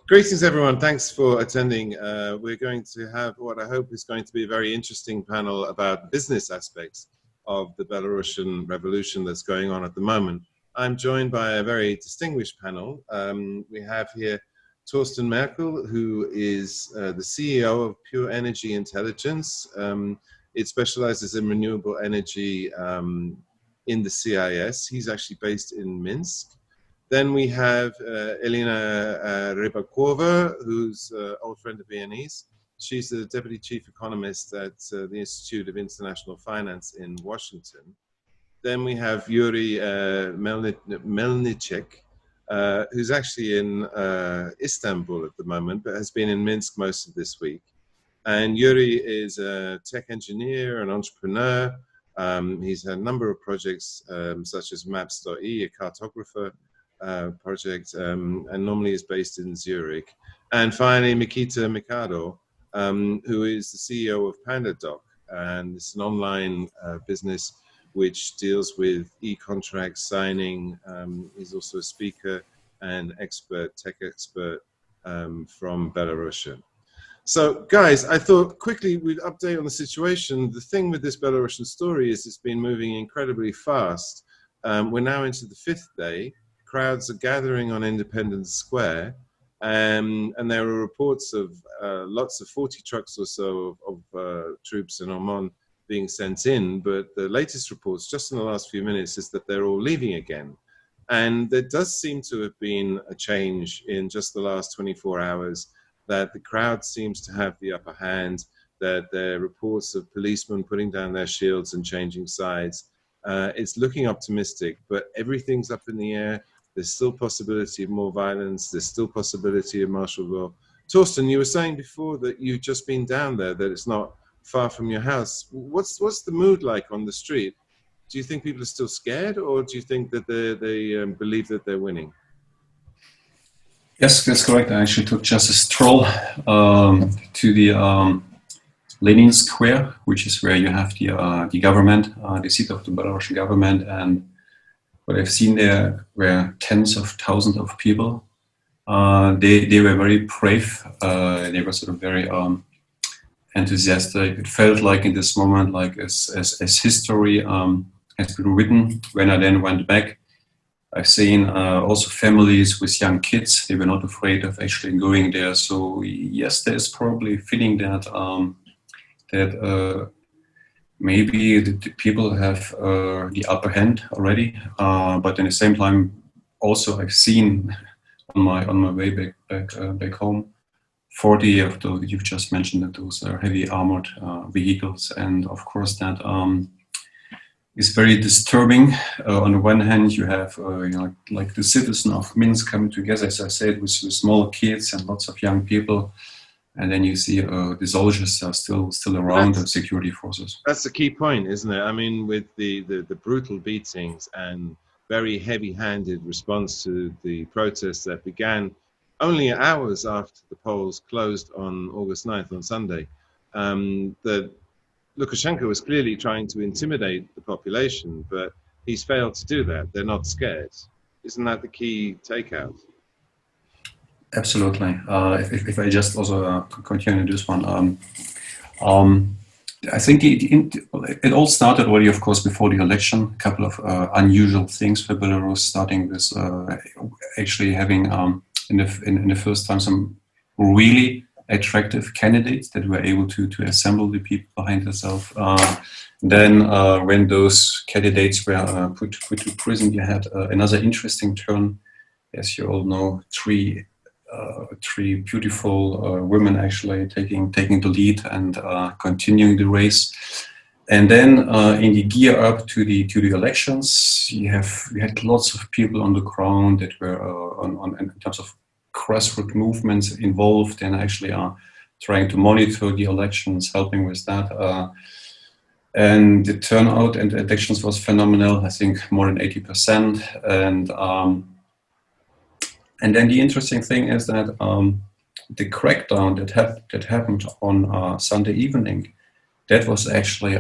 Greetings, everyone. Thanks for attending. We're going to have what I hope is going to be a very interesting panel about business aspects of the Belarusian revolution that's going on at the moment. I'm joined by a very distinguished panel. We have here Torsten Merkel, who is the CEO of Pure Energy Intelligence. It specializes in renewable energy in the CIS. He's actually based in Minsk. Then we have Elina Ribakova, who's an old friend of Viennese. She's the Deputy Chief Economist at the Institute of International Finance in Washington. Then we have Yuri Melnichek, who's actually in Istanbul at the moment, but has been in Minsk most of this week. And Yuri is a tech engineer, an entrepreneur. He's had a number of projects, such as Maps.e, a cartographer, project, and normally is based in Zurich. And finally, Mikado, who is the CEO of PandaDoc, and it's an online business which deals with e-contract signing. He's also a speaker and expert, tech expert from Belarus. So, guys, I thought quickly we'd update on the situation. The thing with this Belarusian story is it's been moving incredibly fast. We're now into the 5th day. Crowds are gathering on Independence Square, and there are reports of lots of 40 trucks or so of troops in Oman being sent in, but the latest reports just in the last few minutes is that they're all leaving again. And there does seem to have been a change in just the last 24 hours, that the crowd seems to have the upper hand, that there are reports of policemen putting down their shields and changing sides. It's looking optimistic, but everything's up in the air. There's still possibility of more violence. There's still possibility of martial law. Torsten, you were saying before that you've just been down there, that it's not far from your house. What's the mood like on the street? Do you think people are still scared, or do you think that they believe that they're winning? Yes, that's correct. I actually took just a stroll to the Lenin Square, which is where you have the government, the seat of the Belarusian government, and what I've seen there were tens of thousands of people. They were very brave. They were sort of very enthusiastic. It felt like in this moment, like as history has been written. When I then went back, I've seen also families with young kids. They were not afraid of actually going there. So yes, there's probably a feeling that maybe the people have the upper hand already, but at the same time, also I've seen on my way back home, 40 of those you've just mentioned, that those are heavy armored vehicles, and of course that is very disturbing. On the one hand, you have like the citizens of Minsk coming together, as I said, with small kids and lots of young people. And then you see the soldiers are still around, the security forces. That's the key point, isn't it? I mean, with the brutal beatings and very heavy-handed response to the protests that began only hours after the polls closed on August 9th, on Sunday, that Lukashenko was clearly trying to intimidate the population, but he's failed to do that. They're not scared. Isn't that the key takeout? Absolutely. If I just also continue this one, I think it all started already, of course, before the election. A couple of unusual things for Belarus, starting with actually having in the first time some really attractive candidates that were able to assemble the people behind themselves. Then when those candidates were put to prison, you had another interesting turn. As you all know, three beautiful women actually taking the lead and continuing the race. And then in the gear up to the elections, we had lots of people on the ground that were in terms of grassroots movements involved and actually are trying to monitor the elections, helping with that. And the turnout in the elections was phenomenal. I think more than 80%. And then the interesting thing is that the crackdown that happened on Sunday evening, that was actually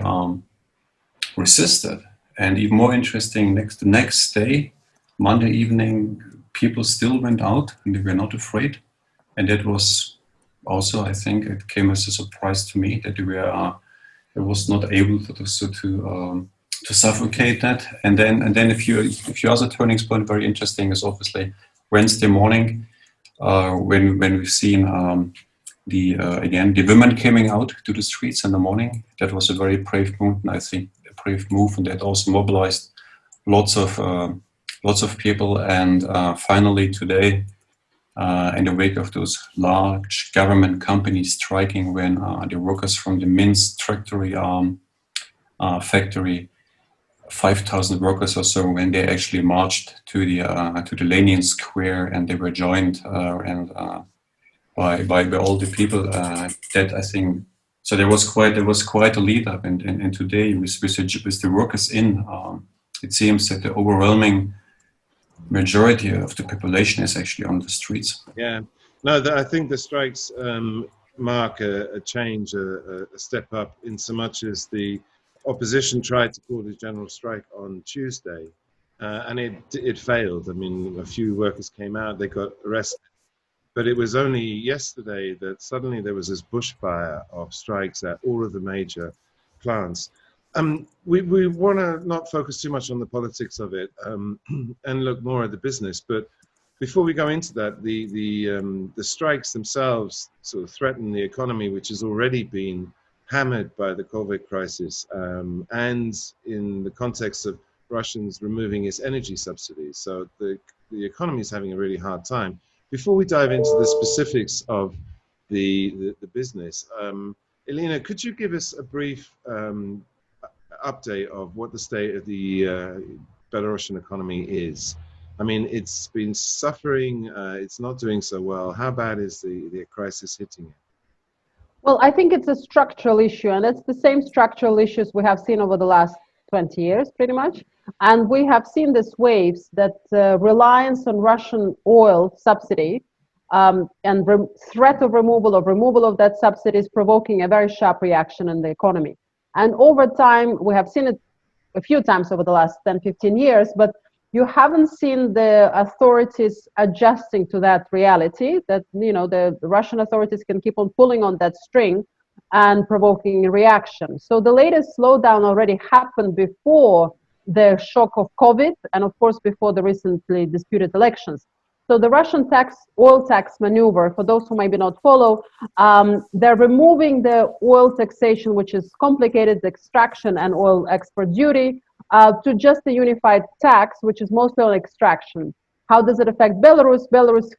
resisted. And even more interesting, the next day, Monday evening, people still went out and they were not afraid. And that was also, I think, it came as a surprise to me that I was not able to suffocate that. And then if you other turning point, very interesting, is obviously Wednesday morning, when we've seen again the women coming out to the streets in the morning. That was a very brave move, and I think a brave move, and that also mobilized lots of people. And finally today, in the wake of those large government companies striking, when the workers from the Minsk factory, 5,000 workers or so, when they actually marched to the Lenin Square, and they were joined by all the people, that I think. So there was quite a lead up, and today with the workers in, it seems that the overwhelming majority of the population is actually on the streets. Yeah, no, I think the strikes mark a change, a step up, in so much as the opposition tried to call a general strike on Tuesday, and it failed. I mean, a few workers came out, they got arrested, but it was only yesterday that suddenly there was this bushfire of strikes at all of the major plants. We want to not focus too much on the politics of it, and look more at the business. But before we go into that, the strikes themselves sort of threaten the economy, which has already been hammered by the COVID crisis, and in the context of Russians removing its energy subsidies. So the economy is having a really hard time. Before we dive into the specifics of the business, Elina, could you give us a brief update of what the state of the Belarusian economy is? I mean, it's been suffering, it's not doing so well. How bad is the crisis hitting it? Well, I think it's a structural issue, and it's the same structural issues we have seen over the last 20 years, pretty much. And we have seen these waves that reliance on Russian oil subsidy and threat of removal of that subsidy is provoking a very sharp reaction in the economy. And over time, we have seen it a few times over the last 10, 15 years, but you haven't seen the authorities adjusting to that reality, that, you know, the Russian authorities can keep on pulling on that string and provoking a reaction. So the latest slowdown already happened before the shock of COVID, and of course before the recently disputed elections. So the Russian oil tax maneuver, for those who maybe not follow, they're removing the oil taxation, which is complicated, extraction and oil export duty, to just a unified tax, which is mostly on extraction. How does it affect Belarus? Belarus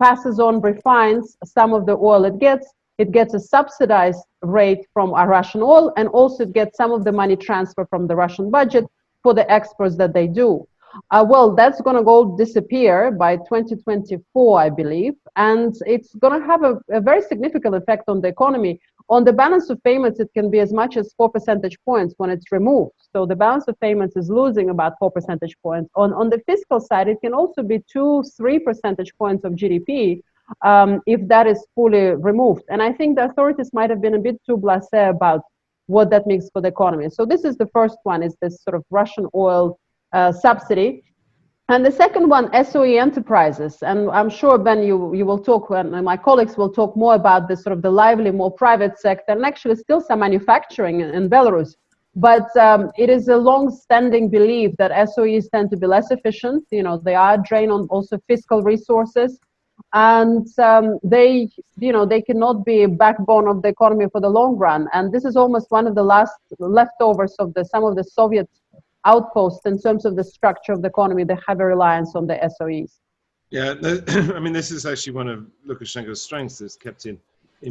passes on, refines some of the oil it gets. It gets a subsidized rate from our Russian oil, and also it gets some of the money transfer from the Russian budget for the exports that they do. Well, that's going to go disappear by 2024, I believe, and it's going to have a very significant effect on the economy. On the balance of payments, it can be as much as 4 percentage points when it's removed. So the balance of payments is losing about 4 percentage points. On the fiscal side, it can also be 2-3 percentage points of GDP if that is fully removed. And I think the authorities might have been a bit too blasé about what that means for the economy. So this is the first one, is this sort of Russian oil subsidy. And the second one, SOE enterprises. And I'm sure, Ben, you will talk, and my colleagues will talk more about this sort of the lively, more private sector, and actually still some manufacturing in Belarus. But it is a long-standing belief that SOEs tend to be less efficient. You know, they are drained on also fiscal resources, and they cannot be a backbone of the economy for the long run. And this is almost one of the last leftovers of some of the Soviet outposts in terms of the structure of the economy, the heavy reliance on the SOEs. Yeah, I mean, this is actually one of Lukashenko's strengths that's kept in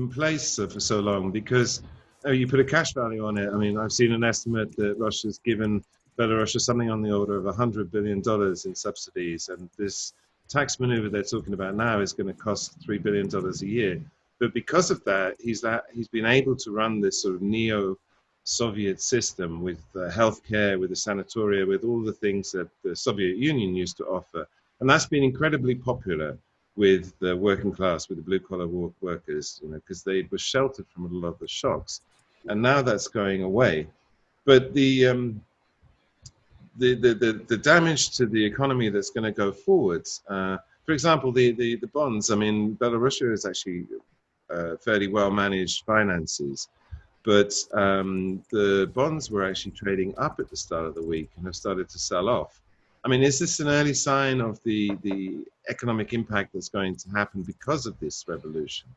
place for so long, because you put a cash value on it. I mean, I've seen an estimate that Russia's given Belarus something on the order of $100 billion in subsidies, and this tax maneuver they're talking about now is going to cost $3 billion a year. But because of that, he's been able to run this sort of neo-Soviet system with healthcare, with the sanatoria, with all the things that the Soviet Union used to offer. And that's been incredibly popular with the working class, with the blue-collar workers, you know, because they were sheltered from a lot of the shocks. And now that's going away. But the damage to the economy that's going to go forwards for example, the bonds. I mean, Belarus is actually fairly well managed finances, but the bonds were actually trading up at the start of the week and have started to sell off. I mean, is this an early sign of the economic impact that's going to happen because of this revolution?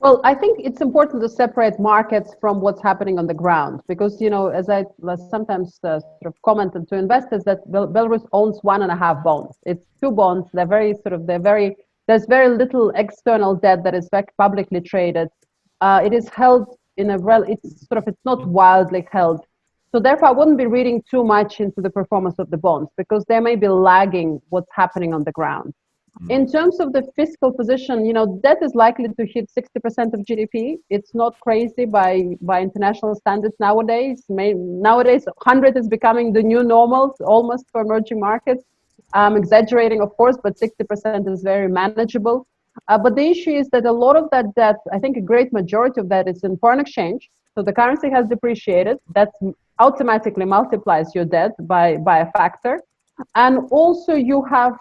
Well, I think it's important to separate markets from what's happening on the ground, because, you know, as I sometimes sort of commented to investors, that Belarus owns 1.5 bonds. It's 2 bonds. There's very little external debt that is publicly traded. It is held in it's not wildly held. So therefore, I wouldn't be reading too much into the performance of the bonds, because they may be lagging what's happening on the ground. In terms of the fiscal position, you know, debt is likely to hit 60% of GDP. It's not crazy by international standards nowadays. Nowadays, 100 is becoming the new normal, almost, for emerging markets. I'm exaggerating, of course, but 60% is very manageable. But the issue is that a lot of that debt, I think a great majority of that, is in foreign exchange. So the currency has depreciated. That automatically multiplies your debt by a factor. And also you have...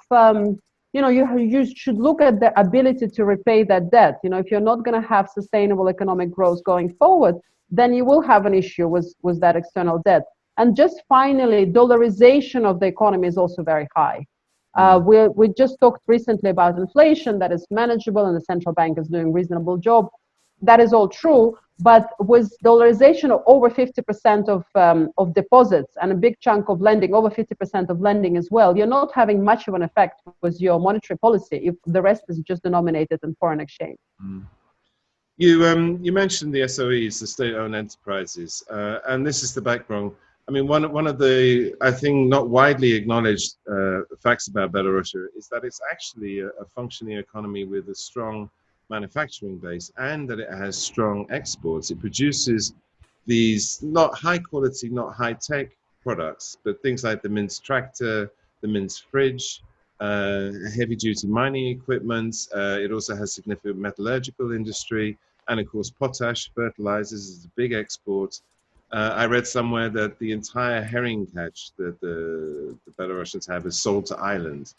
you know, you should look at the ability to repay that debt. You know, if you're not going to have sustainable economic growth going forward, then you will have an issue with that external debt. And just finally, dollarization of the economy is also very high. We just talked recently about inflation that is manageable and the central bank is doing a reasonable job. That is all true, but with dollarization of over 50% of deposits and a big chunk of lending, over 50% of lending as well, you're not having much of an effect with your monetary policy if the rest is just denominated in foreign exchange. You mentioned the SOEs, the state-owned enterprises, and this is the background. I mean, one of the, I think, not widely acknowledged facts about Belarus is that it's actually a functioning economy with a strong manufacturing base, and that it has strong exports. It produces these not high quality, not high tech products, but things like the Minsk tractor, the Minsk fridge, heavy duty mining equipment. It also has significant metallurgical industry, and of course potash fertilizers is a big export. I read somewhere that the entire herring catch that the Belarusians have is sold to Ireland.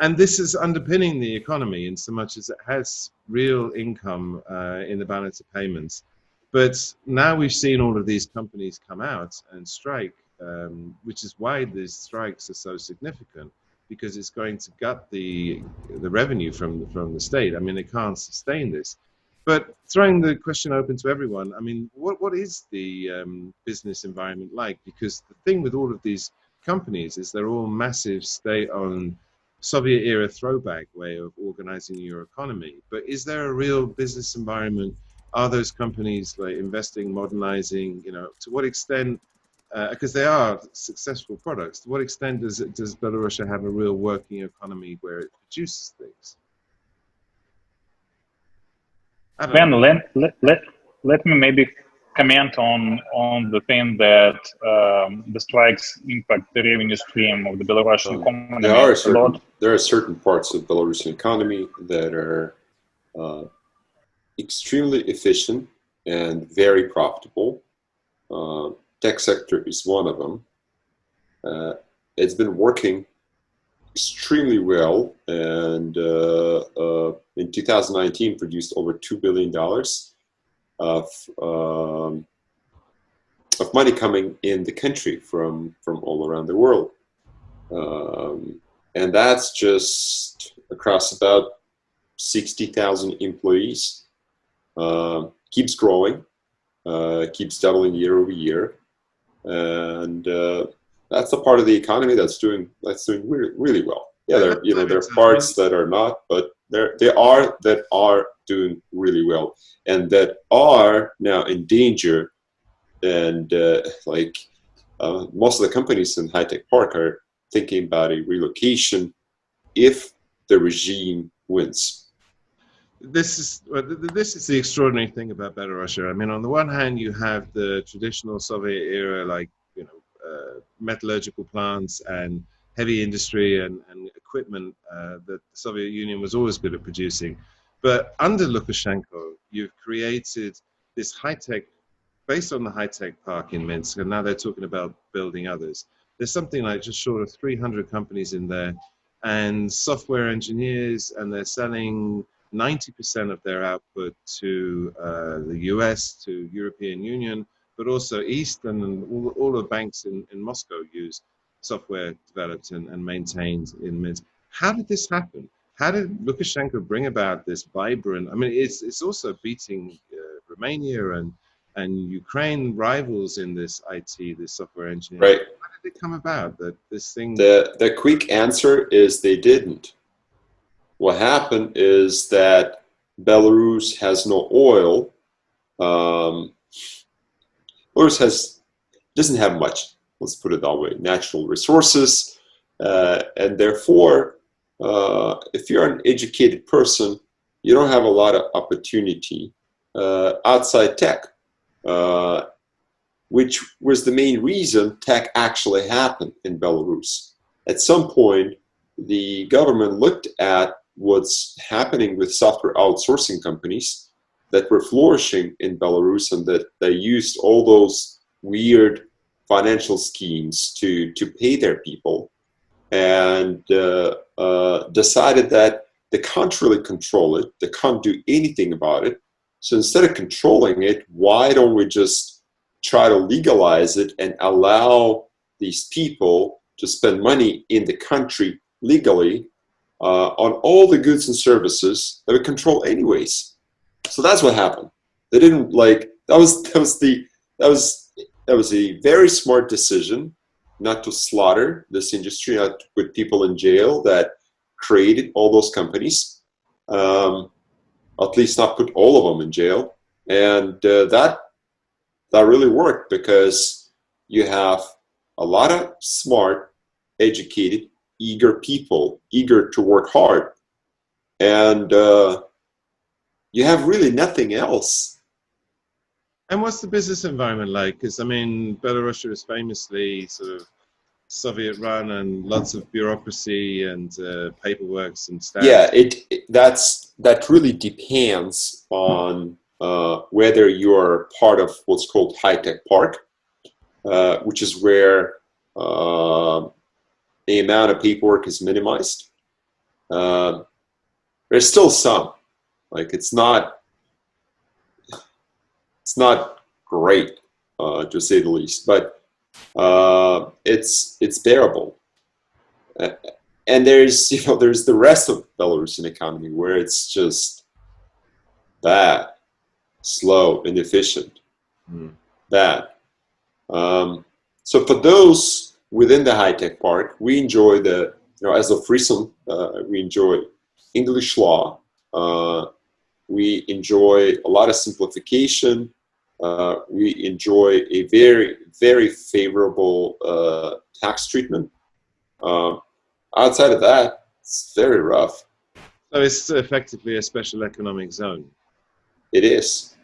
And this is underpinning the economy in so much as it has real income in the balance of payments. But now we've seen all of these companies come out and strike, which is why these strikes are so significant, because it's going to gut the revenue from the state. I mean, they can't sustain this. But throwing the question open to everyone, I mean, what is the business environment like? Because the thing with all of these companies is they're all massive state-owned Soviet-era throwback way of organizing your economy. But is there a real business environment? Are those companies like investing, modernizing? You know, to what extent? Because they are successful products. To what extent does Belarus have a real working economy where it produces things? Ben, let me maybe comment on the thing that the strikes impact the revenue stream of the Belarusian economy a lot. There are certain parts of the Belarusian economy that are extremely efficient and very profitable. Tech sector is one of them. It's been working extremely well, and in 2019 produced over $2 billion of money coming in the country from all around the world. And that's just across about 60,000 employees. Keeps growing, keeps doubling year over year. And that's a part of the economy that's doing really, really well. Yeah, there are parts that are not, but there are that are doing really well, and that are now in danger. And most of the companies in High Tech Park are thinking about a relocation if the regime wins. This is the extraordinary thing about Belarus. I mean, on the one hand, you have the traditional Soviet era, like, you know, metallurgical plants and heavy industry and equipment that the Soviet Union was always good at producing. But under Lukashenko, you've created this high-tech, based on the high-tech park in Minsk, and now they're talking about building others. There's something like just short of 300 companies in there. and software engineers, and they're selling 90% of their output to the US, to European Union, but also East, and all the banks in Moscow use software developed and maintained in Minsk. How did this happen? How did Lukashenko bring about this vibrant? I mean, it's also beating Romania and Ukraine rivals in this IT, this software engineering. Right. How did it come about that this thing? The quick answer is they didn't. What happened is that Belarus has no oil. Belarus doesn't have much, let's put it that way, natural resources, and therefore, if you're an educated person, you don't have a lot of opportunity outside tech, which was the main reason tech actually happened in Belarus. At some point, the government looked at what's happening with software outsourcing companies that were flourishing in Belarus, and that they used all those weird financial schemes to pay their people, and decided that they can't really control it, they can't do anything about it. So instead of controlling it, why don't we just try to legalize it and allow these people to spend money in the country legally on all the goods and services that we control anyways. So that's what happened. They didn't that was a very smart decision not to slaughter this industry, not to put people in jail that created all those companies. At least not put all of them in jail. And that really worked, because you have a lot of smart, educated, eager people, eager to work hard. And you have really nothing else. And what's the business environment like? Because, I mean, Belarus is famously sort of Soviet-run and lots of bureaucracy and paperwork and stuff. Yeah, that really depends on whether you're part of what's called high-tech park, which is where the amount of paperwork is minimized. There's still some, it's not great, to say the least, but it's bearable. And there's the rest of Belarusian economy where it's just bad, slow, inefficient, bad. So for those within the high-tech park, we enjoy as of recent, we enjoy English law. We enjoy a lot of simplification. We enjoy a very, very favorable tax treatment. Outside of that, it's very rough. So it's effectively a special economic zone. It is.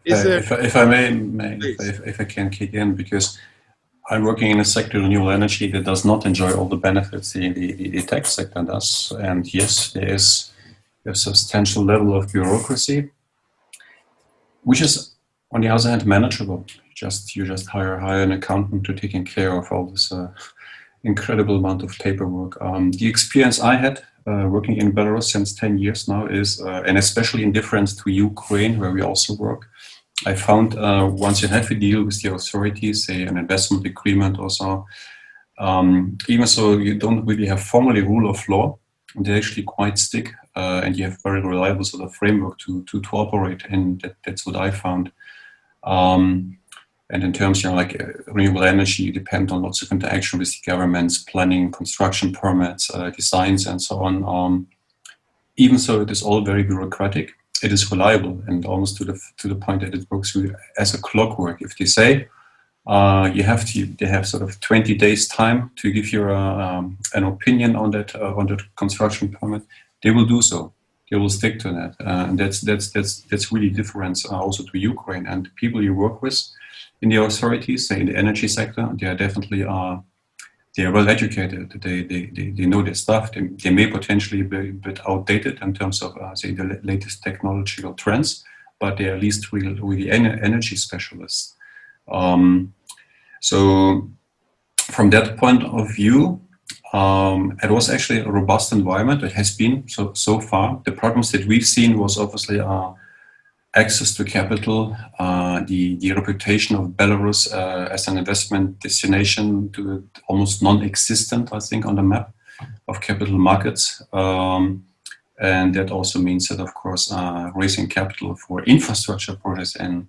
If I may, if I can kick in, because I'm working in a sector, renewable energy, that does not enjoy all the benefits the tech sector does. And yes, there is a substantial level of bureaucracy, which is, on the other hand, manageable. You just hire an accountant to taking care of all this incredible amount of paperwork. The experience I had working in Belarus since 10 years now is, and especially in difference to Ukraine, where we also work, I found once you have a deal with the authorities, say an investment agreement or so, even so you don't really have formally rule of law, they actually quite stick, and you have very reliable sort of framework to operate in. That's what I found. And in terms, renewable energy, you depend on lots of interaction with the governments, planning, construction permits, designs, and so on. Even so, it is all very bureaucratic. It is reliable, and almost to the point that it works as a clockwork. If they say they have sort of 20 days time to give you an opinion on that construction permit, they will do so. They will stick to that, and that's really different also to Ukraine. And people you work with in the authorities, say in the energy sector, they are definitely they are well educated. They know their stuff. They may potentially be a bit outdated in terms of say the latest technological trends, but they are at least really energy specialists. So from that point of view, It was actually a robust environment. It has been so far. The problems that we've seen was obviously access to capital, the reputation of Belarus as an investment destination to almost non-existent, I think, on the map of capital markets. And that also means that, of course, raising capital for infrastructure projects in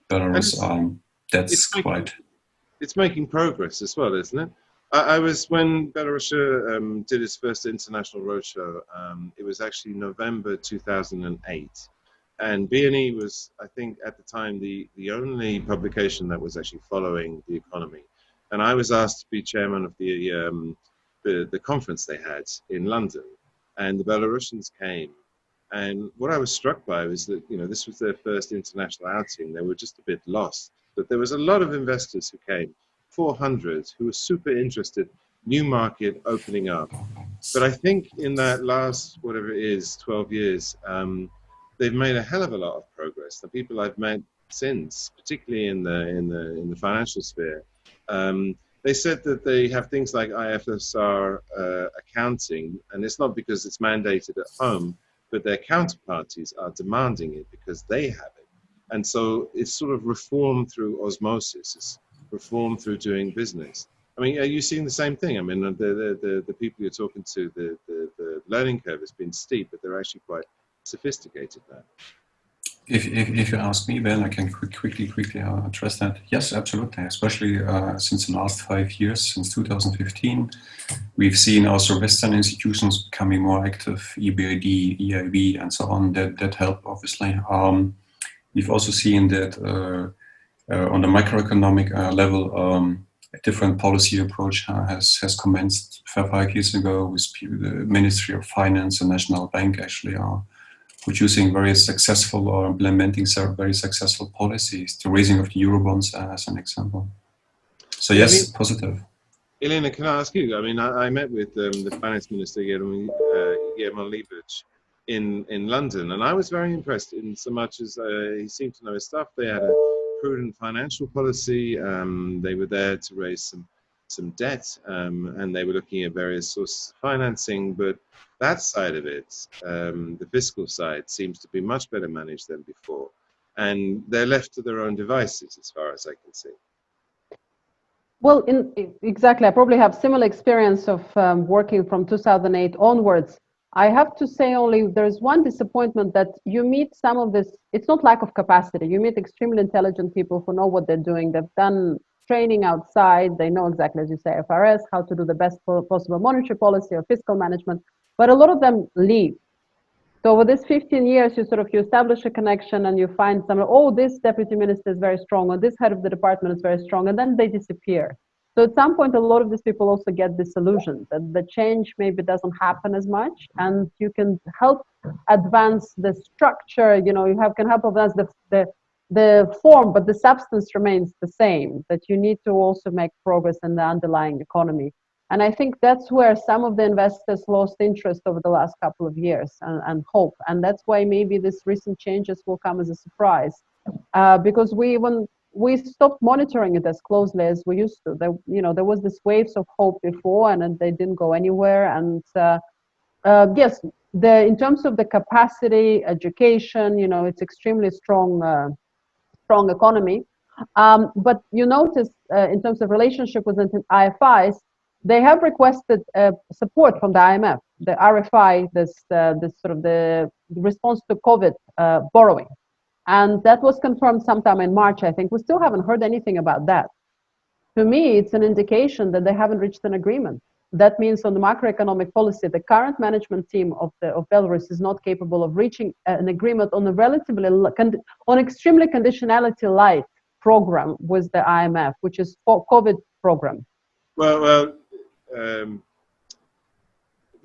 Belarus, that's quite... It's making progress as well, isn't it? I was, when Belarus did its first international roadshow, it was actually November 2008. And BNE was, I think, at the time, the only publication that was actually following the economy. And I was asked to be chairman of the conference they had in London. And the Belarusians came. And what I was struck by was that, you know, this was their first international outing. They were just a bit lost. But there was a lot of investors who came, 400, who were super interested, new market opening up. But I think in that last, whatever it is, 12 years, they've made a hell of a lot of progress. The people I've met since, particularly in the financial sphere, they said that they have things like IFSR accounting, and it's not because it's mandated at home, but their counterparties are demanding it because they have it. And so it's sort of reform through osmosis, it's reform through doing business. I mean, are you seeing the same thing? I mean, the people you're talking to, the learning curve has been steep, but they're actually quite sophisticated now. If you ask me, Ben, I can quickly address that. Yes, absolutely. Especially since the last 5 years, since 2015, we've seen also Western institutions becoming more active, EBRD, EIB, and so on. That helped, obviously. We've also seen that on the macroeconomic level, a different policy approach has commenced 5 years ago with the Ministry of Finance and National Bank actually are producing very successful or implementing very successful policies, the raising of the Eurobonds as an example. So yes, positive. Elina, can I ask you, I mean, I met with the Finance Minister, Melnichek, in London, and I was very impressed in so much as he seemed to know his stuff. They had a prudent financial policy. They were there to raise some debt, and they were looking at various sources of financing, but that side of it, the fiscal side, seems to be much better managed than before. And they're left to their own devices, as far as I can see. Well, exactly. I probably have similar experience of working from 2008 onwards. I have to say only there's one disappointment that you meet some of this, it's not lack of capacity. You meet extremely intelligent people who know what they're doing. They've done training outside. They know exactly, as you say, FRS, how to do the best possible monetary policy or fiscal management. But a lot of them leave. So over this 15 years, you establish a connection and you find someone, oh, this deputy minister is very strong, or this head of the department is very strong, and then they disappear. So at some point, a lot of these people also get disillusioned that the change maybe doesn't happen as much, and you can help advance the structure, you know, can help advance the form, but the substance remains the same, that you need to also make progress in the underlying economy. And I think that's where some of the investors lost interest over the last couple of years and hope. And that's why maybe these recent changes will come as a surprise, because we stopped monitoring it as closely as we used to. There was this waves of hope before, and they didn't go anywhere. And yes, in terms of the capacity, education, you know, it's extremely strong economy. But you notice in terms of relationship with IFIs, they have requested support from the IMF, the RFI, this sort of the response to COVID borrowing. And that was confirmed sometime in March, I think. We still haven't heard anything about that. To me, it's an indication that they haven't reached an agreement. That means on the macroeconomic policy, the current management team of Belarus is not capable of reaching an agreement on a extremely conditionality light program with the IMF, which is COVID program. Well,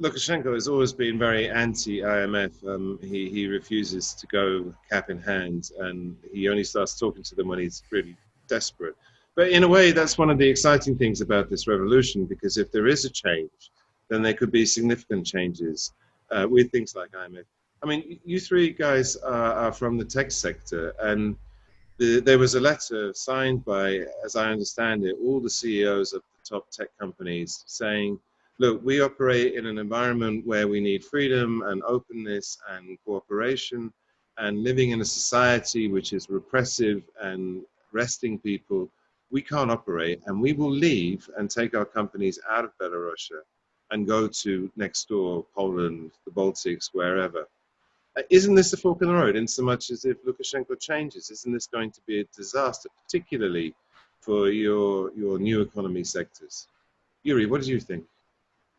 Lukashenko has always been very anti-IMF. He refuses to go cap in hand, and he only starts talking to them when he's really desperate. But in a way, that's one of the exciting things about this revolution, because if there is a change, then there could be significant changes with things like IMF. I mean, you three guys are from the tech sector, and there was a letter signed by, as I understand it, all the CEOs of the top tech companies saying look, we operate in an environment where we need freedom and openness and cooperation, and living in a society which is repressive and arresting people, we can't operate, and we will leave and take our companies out of Belarus and go to next door, Poland, the Baltics, wherever. Isn't this a fork in the road in so much as if Lukashenko changes? Isn't this going to be a disaster, particularly for your new economy sectors? Yuri, what do you think?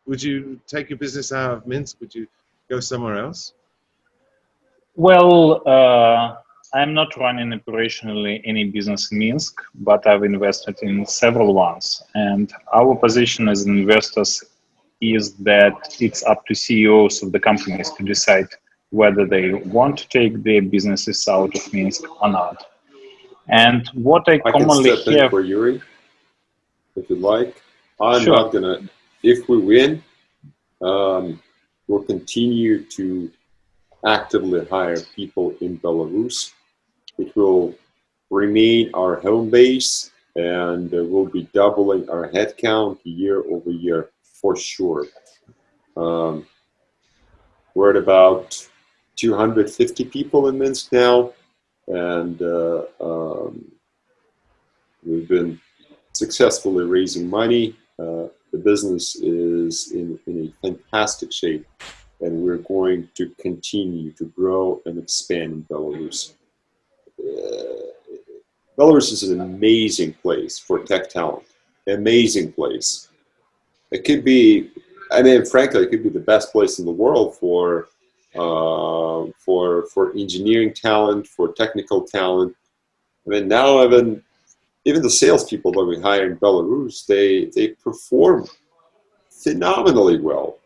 Would you take your business out of Minsk? Would you go somewhere else? Well, I'm not running operationally any business in Minsk, but I've invested in several ones. And our position as investors is that it's up to CEOs of the companies to decide whether they want to take their businesses out of Minsk or not. And what I commonly can step hear in for Yuri, if you like. I'm Sure. not gonna. If we win, we'll continue to actively hire people in Belarus. It will remain our home base, and we'll be doubling our headcount year over year for sure. We're at about 250 people in Minsk now, and we've been successfully raising money. The business is in a fantastic shape, and we're going to continue to grow and expand in Belarus. Belarus is an amazing place for tech talent, amazing place. It could be, I mean, frankly, it could be the best place in the world for engineering talent, for technical talent. I mean, now even the salespeople that we hire in Belarus, they perform phenomenally well.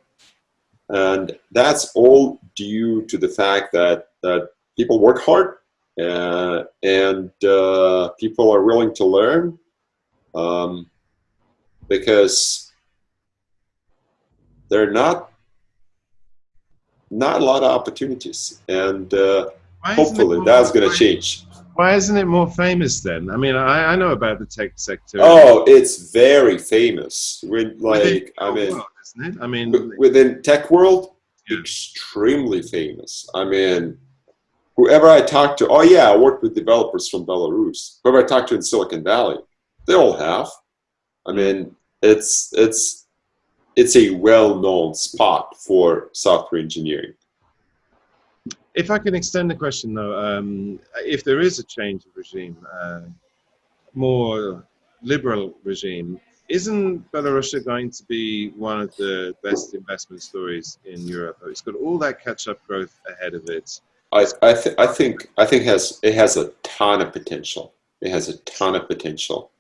And that's all due to the fact that people work hard and people are willing to learn because there are not a lot of opportunities, and hopefully that's going to change. Why isn't it more famous then? I mean, I know about the tech sector. Oh, it's very famous. Isn't it? I mean, within tech world, yeah. Extremely famous. I mean, whoever I talk to, oh yeah, I work with developers from Belarus. Whoever I talk to in Silicon Valley, they all have. I mean, it's a well-known spot for software engineering. If I can extend the question though, if there is a change of regime, more liberal regime, isn't Belarus going to be one of the best investment stories in Europe? It's got all that catch-up growth ahead of it. I think it has a ton of potential. It has a ton of potential,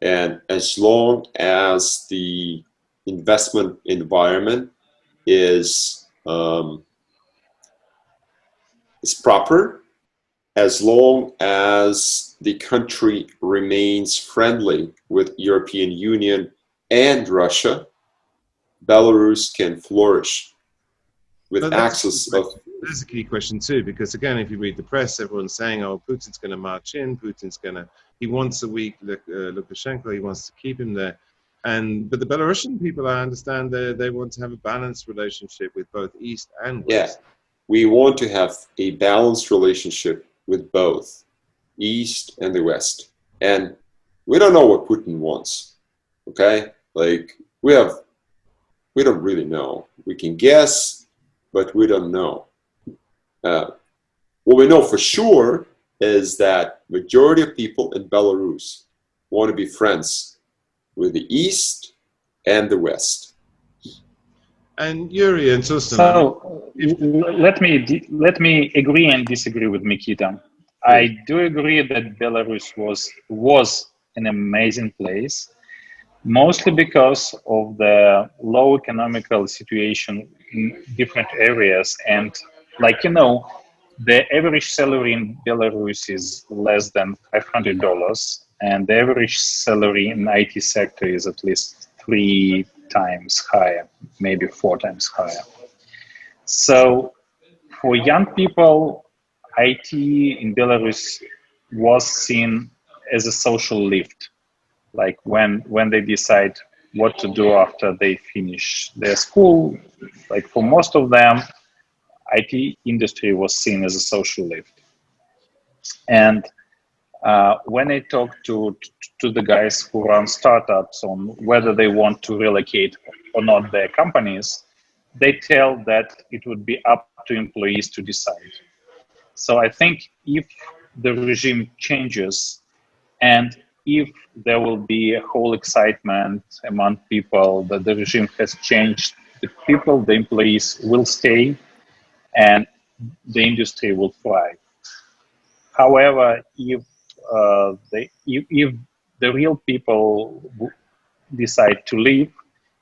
and as long as the investment environment is proper, as long as the country remains friendly with European Union and Russia, Belarus can flourish with access of. That's a key question too, because again, if you read the press, everyone's saying, "Oh, Putin's going to march in. He wants a weak Lukashenko. He wants to keep him there." But the Belarusian people, I understand, they want to have a balanced relationship with both East and West. Yeah, we want to have a balanced relationship with both East and the West. And we don't know what Putin wants, okay? Like, we don't really know. We can guess, but we don't know. What we know for sure is that majority of people in Belarus want to be friends with the East and the West. And Yuri and Torsten. So let me agree and disagree with Mikita. I do agree that Belarus was an amazing place, mostly because of the low economical situation in different areas. And the average salary in Belarus is less than $500, and the average salary in the IT sector is at least 3 times higher, maybe 4 times higher. So for young people, IT in Belarus was seen as a social lift. Like when they decide what to do after they finish their school. Like for most of them, IT industry was seen as a social lift. And when I talk to the guys who run startups on whether they want to relocate or not their companies, they tell that it would be up to employees to decide. So I think if the regime changes and if there will be a whole excitement among people that the regime has changed, the employees will stay and the industry will thrive. However, if the real people decide to leave,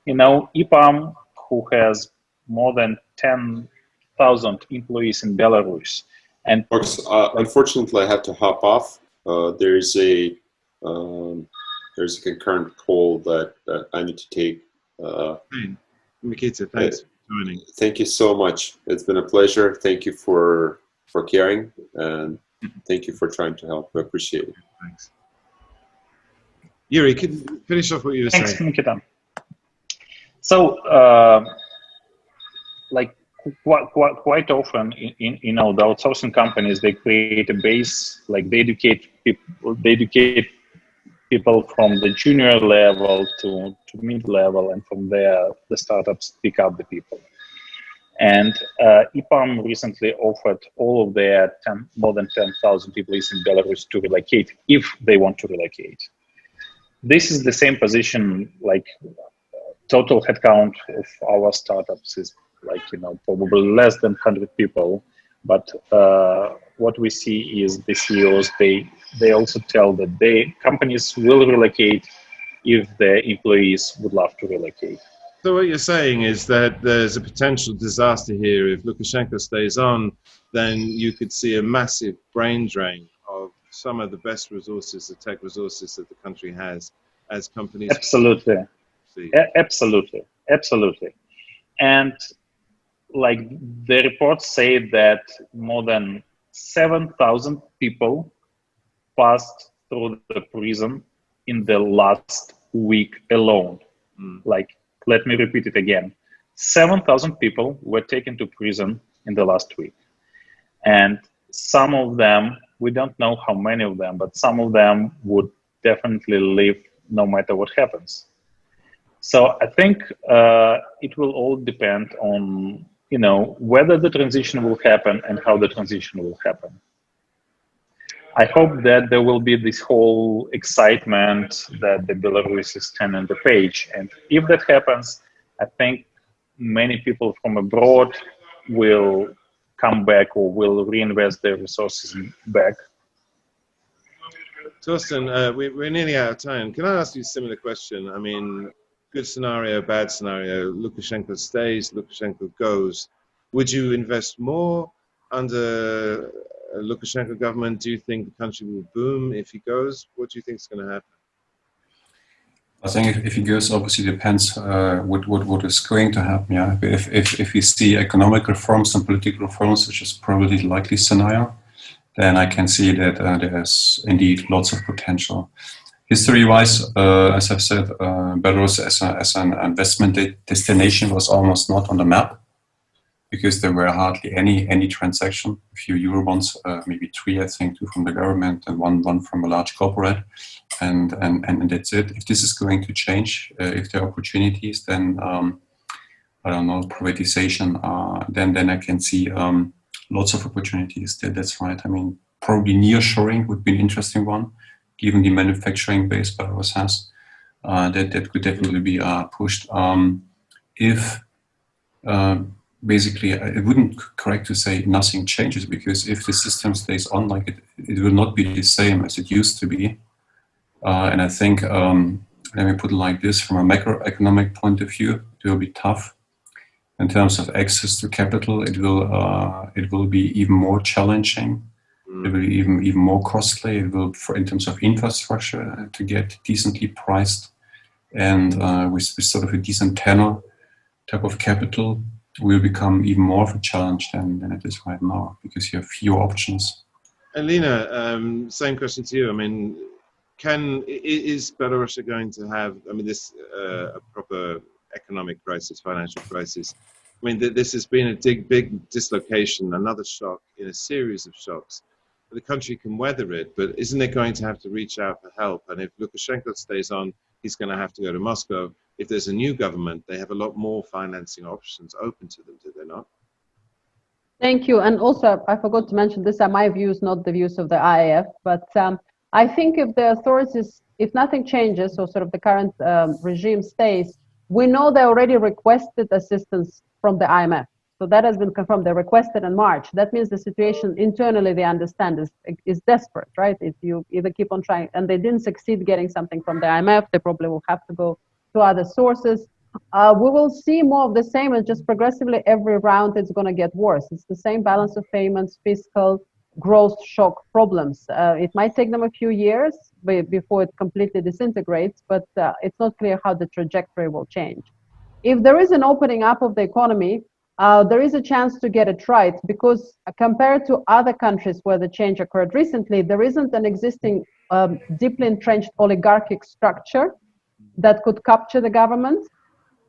EPAM, who has more than 10,000 employees in Belarus, and unfortunately, I have to hop off. There's a concurrent call that I need to take. Mikita, thanks for joining. Thank you so much. It's been a pleasure. Thank you for caring, and thank you for trying to help. I appreciate it. Thanks. Yuri, can you finish off what you were saying? Thanks, Mikita. So, like quite often, the outsourcing companies, they create a base, like they educate people from the junior level to mid-level, and from there, the startups pick up the people. And EPAM recently offered all of their more than 10,000 employees in Belarus to relocate if they want to relocate. This is the same position, like total headcount of our startups is like, probably less than 100 people. But what we see is the CEOs, they also tell that companies will relocate if their employees would love to relocate. So what you're saying is that there's a potential disaster here. If Lukashenko stays on, then you could see a massive brain drain of some of the best resources, the tech resources that the country has, as companies. Absolutely. Absolutely. And like the reports say that more than 7,000 people passed through the prison in the last week alone. Like, let me repeat it again. 7,000 people were taken to prison in the last week. And some of them, we don't know how many of them, but some of them would definitely leave no matter what happens. So I think it will all depend on, whether the transition will happen and how the transition will happen. I hope that there will be this whole excitement that the Belarus is turning the page. And if that happens, I think many people from abroad will come back or will reinvest their resources back. Torsten, we're nearly out of time. Can I ask you a similar question? I mean, good scenario, bad scenario, Lukashenko stays, Lukashenko goes. Would you invest more under a Lukashenko government? Do you think the country will boom if he goes? What do you think is going to happen? I think if he goes, obviously depends what is going to happen. Yeah, if we see economic reforms and political reforms, which is probably the likely scenario, then I can see that there's indeed lots of potential. History-wise, as I've said, Belarus as an investment destination was almost not on the map, because there were hardly any transaction. A few Eurobonds, maybe 3, I think, 2 from the government and one from a large corporate, and that's it. If this is going to change, if there are opportunities, then I don't know, privatization. Then I can see lots of opportunities. That's right. I mean, probably nearshoring would be an interesting one, given the manufacturing base Belarus has. That could definitely be pushed. Basically, it wouldn't correct to say nothing changes, because if the system stays on like it will not be the same as it used to be. And I think, let me put it like this, from a macroeconomic point of view, it will be tough. In terms of access to capital, it will be even more challenging. It will be even more costly. It will, in terms of infrastructure, to get decently priced and with sort of a decent tenor type of capital, will become even more of a challenge than it is right now, because you have fewer options. Elina, same question to you. I mean, is Belarus going to have, I mean, this a proper economic crisis, financial crisis? I mean, this has been a big dislocation, another shock in a series of shocks. The country can weather it, but isn't it going to have to reach out for help? And if Lukashenko stays on, he's going to have to go to Moscow. If there's a new government, they have a lot more financing options open to them, do they not? Thank you. And also, I forgot to mention, these are my views, not the views of the IIF. But I think if the authorities, if nothing changes, or sort of the current regime stays, we know they already requested assistance from the IMF. So that has been confirmed. They requested in March. That means the situation internally, they understand, is desperate, right? If you either keep on trying, and they didn't succeed getting something from the IMF, they probably will have to go to other sources. We will see more of the same, and just progressively every round it's going to get worse. It's the same balance of payments, fiscal, growth shock problems. It might take them a few years before it completely disintegrates, but it's not clear how the trajectory will change. If there is an opening up of the economy, there is a chance to get it right, because compared to other countries where the change occurred recently, there isn't an existing deeply entrenched oligarchic structure that could capture the government.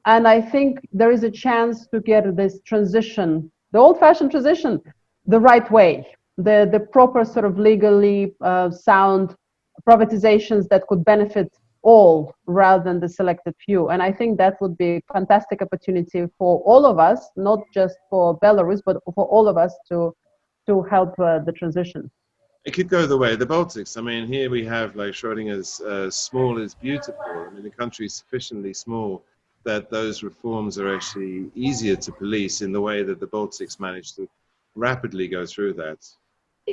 And I think there is a chance to get this transition, the old-fashioned transition, the right way, the proper sort of legally sound privatizations that could benefit all rather than the selected few. And I think that would be a fantastic opportunity for all of us, not just for Belarus, but for all of us to help the transition. It could go the way of the Baltics. I mean, here we have, like, Schrodinger's small is beautiful. I mean, the country is sufficiently small that those reforms are actually easier to police in the way that the Baltics managed to rapidly go through that.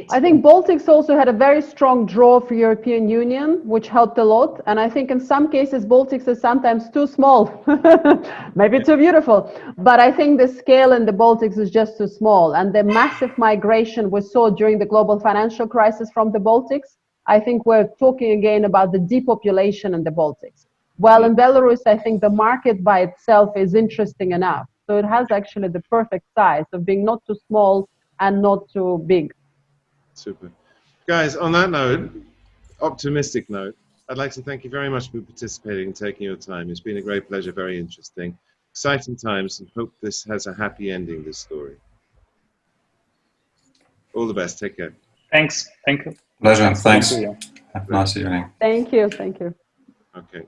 I think Baltics also had a very strong draw for European Union, which helped a lot. And I think in some cases, Baltics is sometimes too small, maybe too beautiful. But I think the scale in the Baltics is just too small. And the massive migration we saw during the global financial crisis from the Baltics, I think we're talking again about the depopulation in the Baltics. Well, in Belarus, I think the market by itself is interesting enough. So it has actually the perfect size of being not too small and not too big. Super. Guys, on that note, optimistic note, I'd like to thank you very much for participating and taking your time. It's been a great pleasure, very interesting. Exciting times, and hope this has a happy ending, this story. All the best. Take care. Thank you. Pleasure. Thanks. Thank you. Have a nice evening. Thank you. Thank you. Okay.